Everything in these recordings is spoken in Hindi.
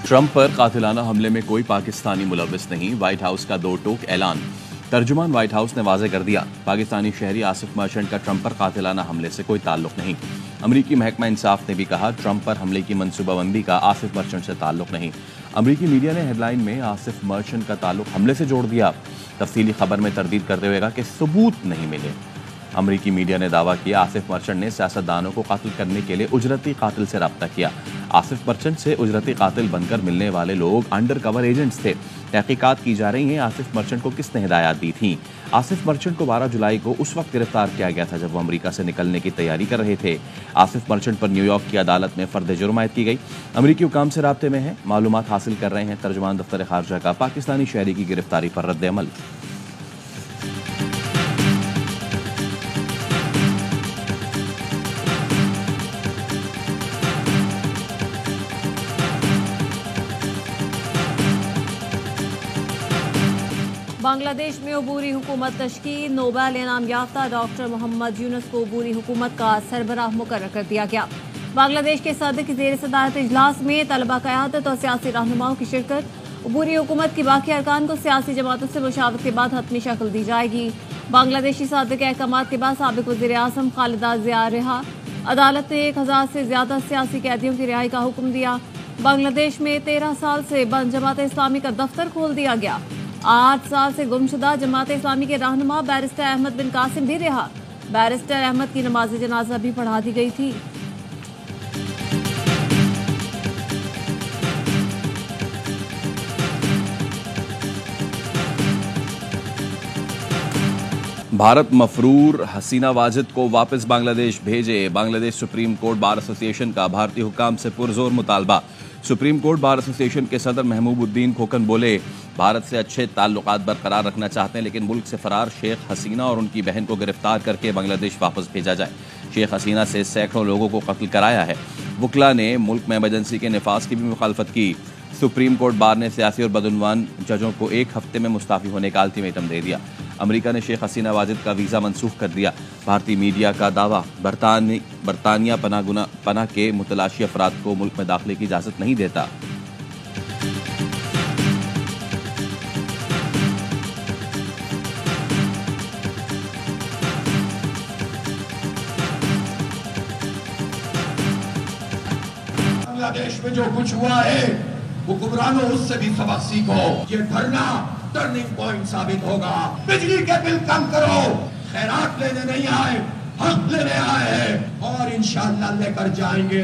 ट्रंप पर कातिलाना हमले में कोई पाकिस्तानी मुलव्विस नहीं, व्हाइट हाउस का दो टोक ऐलान। तर्जुमान व्हाइट हाउस ने वाज़ेह कर दिया, पाकिस्तानी शहरी आसिफ मर्चेंट का ट्रंप पर कातिलाना हमले से कोई ताल्लुक नहीं। अमरीकी महकमा इंसाफ ने भी कहा, ट्रंप पर हमले की मनसूबाबंदी का आसिफ मर्चेंट से ताल्लुक नहीं। अमरीकी मीडिया ने हेडलाइन में आसिफ मर्चेंट का ताल्लुक हमले से जोड़ दिया। तफसीली खबर में तरदीद करते हुए कहा कि सबूत नहीं मिले। अमरीकी मीडिया ने दावा किया, आसिफ मर्चेंट ने सियासतदानों को कत्ल करने के लिए उजरती कातिल से रब्ता किया। आसिफ मर्चेंट से उजरती कातिल बनकर मिलने वाले लोग अंडर कवर एजेंट्स थे। तहकीकात की जा रही हैं आसिफ मर्चेंट को किसने हिदायत दी थी। आसिफ मर्चेंट को 12 जुलाई को उस वक्त गिरफ्तार किया गया था जब वो अमरीका से निकलने की तैयारी कर रहे थे। आसिफ मर्चेंट पर न्यूयॉर्क की अदालत में फर्द जुर्म आयद की गई। अमरीकी हुकाम से राब्ते में है, मालूमात हासिल कर रहे हैं। तर्जुमान दफ्तर खारजा का पाकिस्तानी शहरी की गिरफ्तारी पर रद्द अमल। बांग्लादेश में अबूरी हुकूमत तश्कील, नोबेल इनाम याफ्ता डॉक्टर मोहम्मद यूनुस को अबूरी हुकूमत का सरबराह मुकर्रर कर दिया गया। बांग्लादेश के सदर की ज़ेर सदारत इजलास में तलबा क़यादत और सियासी रहनुमाओं की शिरकत। अबूरी हुकूमत की बाकी अरकान को सियासी जमातों से मुशावरत के बाद हतमी शक्ल दी जाएगी। बांग्लादेशी सदर के अहकामात के बाद साबिक़ वज़ीर आज़म खालिदा ज़िया रिहा। अदालत ने 1000 से ज़्यादा सियासी कैदियों की रिहाई का हुक्म दिया। बांग्लादेश में 13 साल से बंद जमात इस्लामी का दफ्तर खोल दिया गया। 8 साल से गुमशुदा जमात इस्लामी के रहनुमा बैरिस्टर अहमद बिन कासिम भी रिहा। बैरिस्टर अहमद की नमाज जनाजा भी पढ़ा दी गई थी। भारत मफरूर हसीना वाजिद को वापस बांग्लादेश भेजे। Bangladesh supreme court bar association का भारतीय हुकाम से पुरजोर मुतालबा। सुप्रीम कोर्ट बार एसोसिएशन के सदर महबूबुद्दीन खोकन बोले, भारत से अच्छे ताल्लुकात बरकरार रखना चाहते हैं, लेकिन मुल्क से फरार शेख हसीना और उनकी बहन को गिरफ्तार करके बांग्लादेश वापस भेजा जाए। शेख हसीना से सैकड़ों लोगों को कत्ल कराया है। वकला ने मुल्क में इमरजेंसी के नफाज की भी मुखालफत की। सुप्रीम कोर्ट बार ने सियासी और बदउनवान जजों को 1 हफ्ते में मुस्ताफी होने का अल्टीमेटम दे दिया। अमेरिका ने शेख हसीना वाजिद का वीज़ा मनसूख कर दिया। भारतीय मीडिया का दावा, बरतानिया पनाह के मुतलाशी अफराद को मुल्क में दाखिले की इजाज़त नहीं देता। बांग्लादेश में जो कुछ हुआ है, हुक्मरानों उससे भी सबक सीखो। ये धरना टर्निंग पॉइंट साबित होगा। बिजली के बिल कम करो, खैरात लेने नहीं आए, हक लेने आए हैं और इंशाअल्लाह लेकर जाएंगे।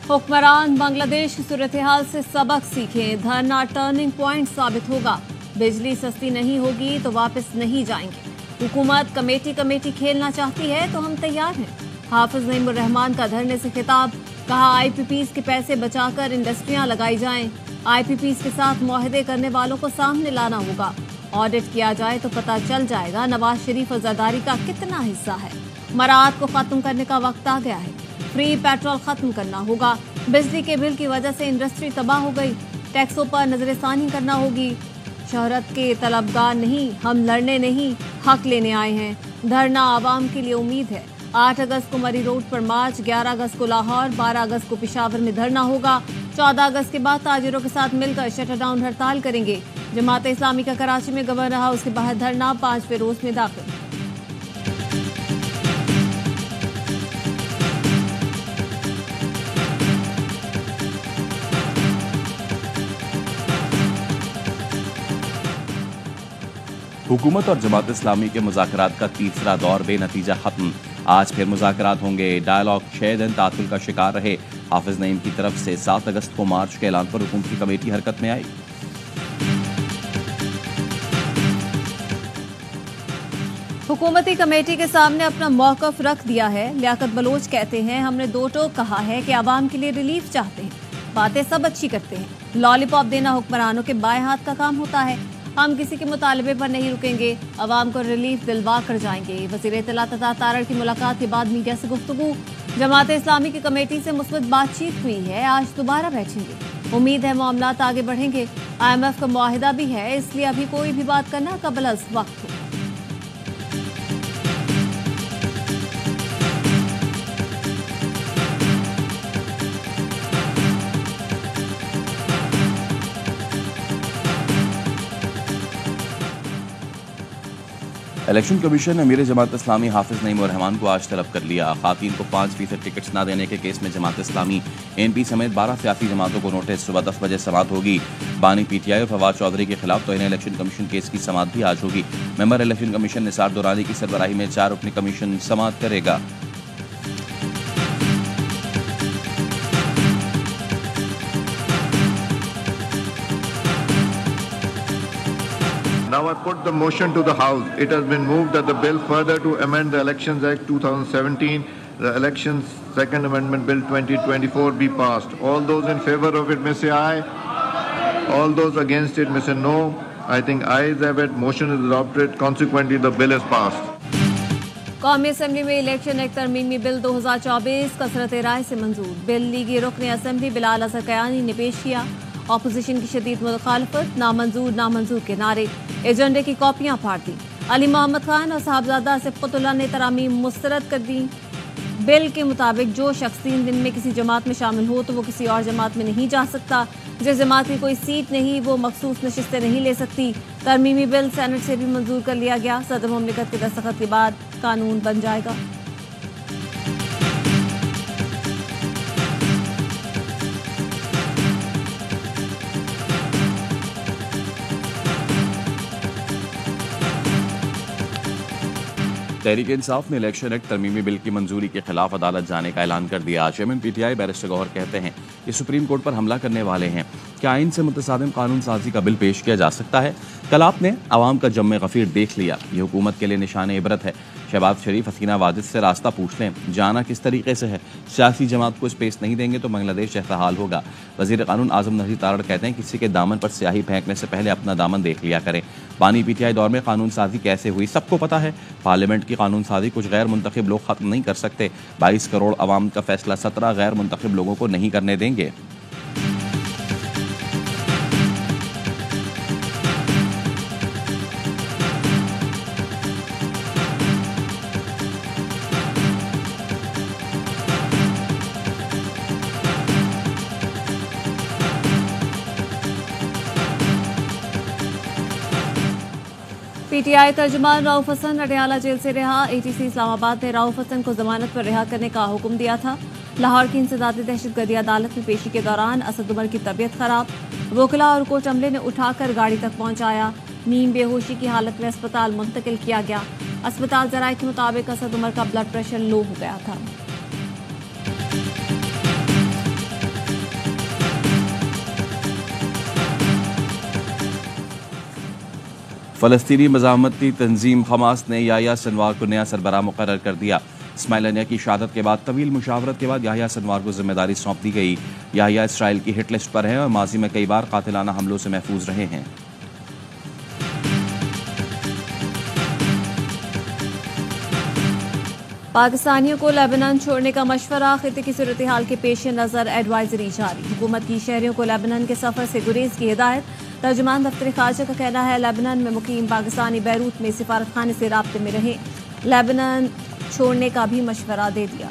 हुक्मरान बांग्लादेश की सूरत हाल से सबक सीखें, धरना टर्निंग पॉइंट साबित होगा। बिजली सस्ती नहीं होगी तो वापस नहीं जाएंगे। हुकूमत कमेटी खेलना चाहती है तो हम तैयार हैं। हाफिज नईमुर रहमान का धरने से खिताब, कहा आईपीपीज के पैसे बचाकर इंडस्ट्रियां लगाई जाएं। आईपीपीज के साथ मुआहदे करने वालों को सामने लाना होगा। ऑडिट किया जाए तो पता चल जाएगा नवाज शरीफ और जरदारी का कितना हिस्सा है। मराद को खत्म करने का वक्त आ गया है। फ्री पेट्रोल खत्म करना होगा। बिजली के बिल की वजह से इंडस्ट्री तबाह हो गई। टैक्सों पर नजरसानी करना होगी। शोहरत के तलबगार नहीं, हम लड़ने नहीं, हक लेने आए हैं। धरना आवाम के लिए उम्मीद है। 8 अगस्त को मरी रोड पर मार्च, 11 अगस्त को लाहौर, 12 अगस्त को पेशावर में धरना होगा। 14 अगस्त के बाद ताजिरों के साथ मिलकर शटर डाउन हड़ताल करेंगे। जमात इस्लामी का कराची में गवर्नर हाउस के बाहर धरना, 5वें रोज में दाखिल। हुकूमत और जमात इस्लामी के मुज़ाकरात का तीसरा दौर बेनतीजा खत्म। आज फिर मुज़ाकरात होंगे। डायलॉग 6 दिन तातुल का शिकार रहे। हाफिज नईम की तरफ से 7 अगस्त को मार्च के ऐलान पर हुकूमती कमेटी हरकत में आई। हुकूमती कमेटी के सामने अपना मौक़िफ़ रख दिया है। लियाकत बलोच कहते हैं, हमने 2 टोक कहा है कि आवाम के लिए रिलीफ चाहते हैं। बातें सब अच्छी करते हैं, लॉलीपॉप देना हुक्मरानों के बाएं हाथ का काम होता है। हम किसी के मुतालबे पर नहीं रुकेंगे, अवाम को रिलीफ दिलवा कर जाएंगे। वज़ीर इत्तलात तारड़ की मुलाकात के बाद मीडिया से गुफ्तगू। जमात इस्लामी की कमेटी से मुस्बत बातचीत हुई है, आज दोबारा बैठेंगे। उम्मीद है मामलात आगे बढ़ेंगे। IMF का मुआहिदा भी है, इसलिए अभी कोई भी बात करना कबल अज़ वक्त हो। इलेक्शन कमीशन ने अमीर जमात इस्लामी हाफिज नईम उर रहमान को आज तलब कर लिया। खातीन को 5% टिकट्स न देने के केस में जमात इस्लामी ANP समेत 12 सियासी जमातों को नोटिस। सुबह 10 बजे समाअत होगी। बानी PTI और फवाद चौधरी के खिलाफ तौहीन इलेक्शन कमीशन केस की समाअत भी आज होगी। Member election commission Nisar Durrani की सरबराही में 4 रुकनी कमीशन समाअत करेगा। Now I put the motion to the House. It has been moved that the bill further to amend the Elections Act 2017, the Elections Second Amendment Bill 2024 be passed. All those in favor of it may say aye. All those against it may say no. I think ayes have it. Motion is adopted. Consequently, the bill is passed. कौमी असम्बली में इलेक्शन एक्ट तरमीमी बिल 2024 कसरत राय से मंजूर। बिल लीगी रुकन असम्बली बिलाल अजहर कयानी ने पेश किया। अपोजिशन की शदीद मुखालफत, नामंजूर के नारे, एजेंडे की कॉपियां फाड़ दी। अली मोहम्मद खान और साहबजादा आसिफ कुतुल्लाह ने तरामीम मुस्तरद कर दी। बिल के मुताबिक जो शख्स 3 दिन में किसी जमात में शामिल हो तो वो किसी और जमात में नहीं जा सकता। जिस जमात की कोई सीट नहीं वो मखसूस नशिस्तें नहीं ले सकती। तरमीमी बिल सेनेट से भी मंजूर कर लिया गया। सदर मुमलिकत के दस्तखत के बाद कानून बन जाएगा। तहरीक इंसाफ ने इलेक्शन एक्ट तरमीमी बिल की मंजूरी के खिलाफ अदालत जाने का ऐलान कर दिया। चेयरमैन PTI बैरिस्टर गौहर कहते हैं कि सुप्रीम कोर्ट पर हमला करने वाले हैं। क्या आइन से मुतसादिम कानून साजी का बिल पेश किया जा सकता है? कल आपने अवाम का जम्मे गफीर देख लिया। ये हुकूमत के लिए निशान इबरत है। शहबाज शरीफ, हसीना वाजिद से रास्ता पूछ लें, जाना किस तरीके से है। सियासी जमात को स्पेस नहीं देंगे तो बांग्लादेश जैसा हाल होगा। वजीर कानून आजम नजीर तारड़ कहते हैं किसी के दामन पर स्याही फेंकने से पहले अपना दामन देख लिया करें। बानी PTI दौर में कानून साजी कैसे हुई सबको पता है। पार्लियामेंट की कानून साजी कुछ गैर मुंतखब लोग खत्म नहीं कर सकते। 22 करोड़ अवाम का फैसला 17 गैर मुंतखब लोगों को नहीं करने देंगे। PTI तर्जुमान राउफ हसन अडयाला जेल से रिहा। ATC इस्लामाबाद ने राउफ हसन को जमानत पर रिहा करने का हुक्म दिया था। लाहौर की इंसदादी दहशतगर्दी अदालत में पेशी के दौरान असद उमर की तबीयत खराब, वोकला और कोर्ट अमले ने उठाकर गाड़ी तक पहुंचाया। नीम बेहोशी की हालत में अस्पताल मुंतकिल किया गया। अस्पताल जराये के मुताबिक असद उमर का ब्लड प्रेशर लो हो गया था। फलस्तीनी मज़ाहमती तंजीम हमास ने याह्या सिनवार को नया सरबराह मुकर्रर कर दिया। इस्माइल हनिया की शहादत के बाद तवील मुशावरत के बाद याह्या सिनवार को जिम्मेदारी सौंप दी गई। याह्या इसराइल की हिट लिस्ट पर है और माजी में कई बार कातिलाना हमलों से महफूज रहे हैं। पाकिस्तानियों को लेबनान छोड़ने का मशवरा। खित्ते की सूरत हाल के पेश नज़र एडवाइजरी जारी। हुकूमत की शहरियों को लेबनान के सफ़र से गुरेज की हिदायत। तर्जुमान दफ्तर खारजा का कहना है लेबनान में मुकीम पाकिस्तानी बैरूत में सिफारत खाने से राब्ते में रहे। लेबनान छोड़ने का भी मशवरा दे दिया।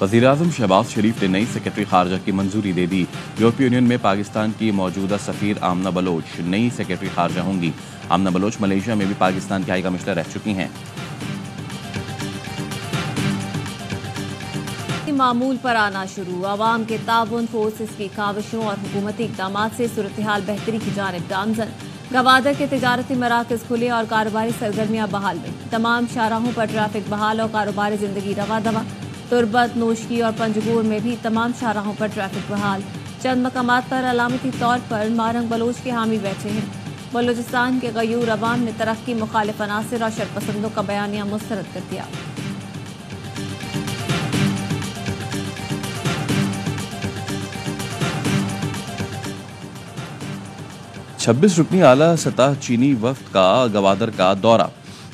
वज़ीर-ए-आज़म शहबाज शरीफ ने नई सेक्रेटरी खारजा की मंजूरी दे दी। यूरोपीय यूनियन में पाकिस्तान की मौजूदा सफ़ीर आमना बलोच नई सेक्रेटरी खारजा होंगी। आमना बलोच मलेशिया में भी पाकिस्तान की हाई कमिश्नर रह चुकी हैं। मामूल पर आना शुरू। आवाम के ताउन, फोर्सेस की काविशों और हुकूमती इक़दामात से सूरत हाल बेहतरी की जानिब गामजन। गवादर के तिजारती मराकज़ खुले और कारोबारी सरगर्मियाँ बहाल हुई। तमाम शाहराहों पर ट्रैफिक बहाल और कारोबारी जिंदगी रवा दवा। तुरबत, नोशकी और पंजगोर में भी तमाम शाहराहों पर ट्रैफिक बहाल। चंद मकामात पर अलामती तौर पर मारंग बलोच के हामी बैठे हैं। बलूचिस्तान के गयूर अवाम ने तरक्की मुखालिफ अनासिर और शरपसंदों का बयानिया मुस्तरद कर दिया। 26 रुकनी आला सतह चीनी वफ्द का गवादर का दौरा।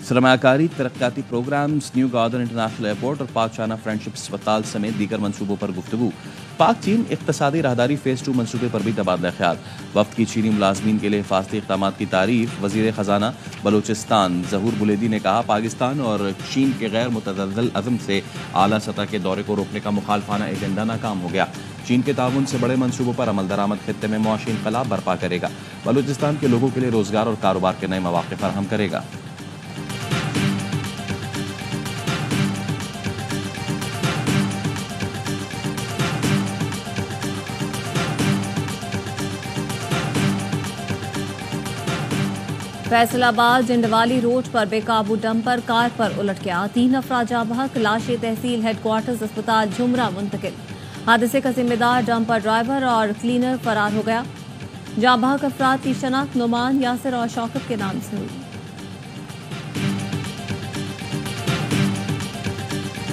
सरमायाकारी तरक्याती programmes, new garden international airport और पाक चाइना फ्रेंडशिप अस्पताल समेत दीगर मंसूबों पर गुफ्तगू। पाक चीन इक्तसादी राहदारी फेज़ 2 मंसूबे पर भी तबादला ख्याल। वफ्द की चीनी मुलाजमीन के लिए हिफाजती इक़दाम की तारीफ। वज़ीर ख़जाना बलूचिस्तान ज़हूर बुलेदी ने कहा, पाकिस्तान और चीन के गैर मुतदल अज़म से आला सतह के दौरे को रोकने का मुखालफाना एजेंडा नाकाम हो गया। चीन के ताउन से बड़े मंसूबों पर अमल दरामद खित्ते में मुआशी इनकलाब बर्पा करेगा। बलूचिस्तान के लोगों के लिए रोजगार और कारोबार के नए मौके फराहम करेगा। फैसलाबाद जिंडवाली रोड पर बेकाबू डंपर कार पर उलट गया। 3 अफराद जाँ बहक, लाशें तहसील हेडक्वार्टर्स अस्पताल झुमरा मुंतकिल। हादसे का जिम्मेदार डंपर ड्राइवर और क्लीनर फरार हो गया। जाँ बहक अफराद की शनाख्त नुमान, यासिर और शौकत के नाम से हुई।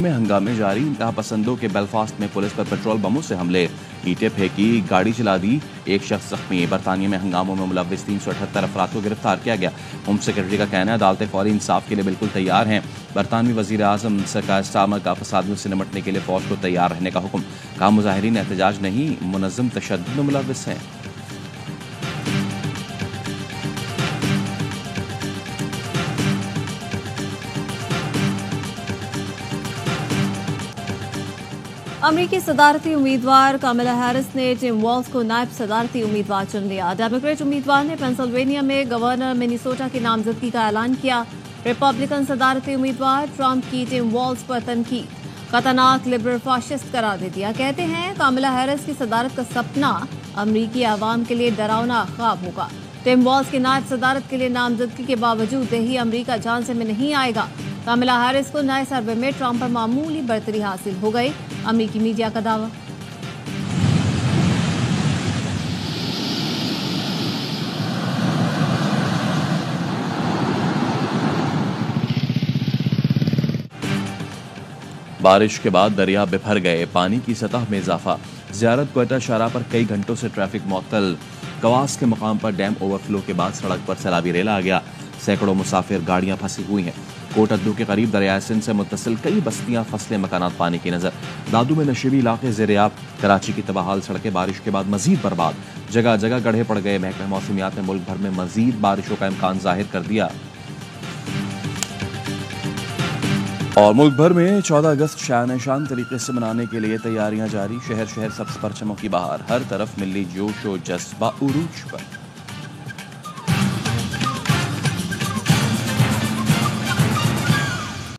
में हंगामे जारी। इंतहा पसंदों के बेलफास्ट में पुलिस पर पेट्रोल बमों से हमले, ईंटें फेंकी, गाड़ी चला दी, एक शख्स जख्मी। बरतानिया में हंगामों में मुलव्विस 378 अफराद को गिरफ्तार किया गया। होम सेक्रेटरी का कहना है अदालतें फौरी इंसाफ के लिए बिल्कुल तैयार हैं। बरतानवी वजीर आजम सर स्टार्मर का फसादियों से निपटने के लिए फौज को तैयार रहने का हुक्म। कहा, मुजाहिरीन एहतजाज नहीं, मुनज़्ज़म तशद्दुद में मुलव्विस हैं। अमरीकी सदारती उम्मीदवार कामिला हैरिस ने टिम वॉल्स को नायब सदारती उम्मीदवार चुन लिया। डेमोक्रेट उम्मीदवार ने पेंसिल्वेनिया में गवर्नर मिनेसोटा की नामजदगी का ऐलान किया। रिपब्लिकन सदारती उम्मीदवार ट्रंप की टिम वॉल्स पर तनकीद, खतरनाक लिबरल फाशिस्ट करार दे दिया। कहते हैं कामिला हैरिस की सदारत का सपना अमरीकी आवाम के लिए डरावना ख्वाब होगा। टिम वॉल्स की नायब सदारत के लिए नामजदगी के बावजूद दही अमरीका जान से में नहीं आएगा। कामिला हैरिस को नए सर्वे में ट्रंप पर मामूली बढ़तरी हासिल हो गई, अमरीकी मीडिया का दावा। बारिश के बाद दरिया बिफर गए, पानी की सतह में इजाफा। ज़ियारत क्वेटा शाहराह पर कई घंटों से ट्रैफिक मुअत्तल। कवास के मकाम पर डैम ओवरफ्लो के बाद सड़क पर सैलाबी रेला आ गया। सैकड़ों मुसाफिर, गाड़ियां फंसी हुई हैं। कोट अद्दू के करीब दरियाए सिंध से मुत्तसिल कई बस्तियां, फसलें, मकानात पानी की नजर। दादू में नशीबी इलाके ज़ेर-ए-आब। कराची की तबाहाल सड़कें बारिश के बाद मजीद बर्बाद, जगह जगह गड्ढे पड़ गए। महकमा मौसमियात ने मुल्क भर में मजीद बारिशों का इम्कान जाहिर कर दिया। और मुल्क भर में 14 अगस्त शान तरीके से मनाने के लिए तैयारियां जारी। शहर शहर सब्ज़ परचमों की बहार, हर तरफ मिली जोश व जज्बा उरूज पर।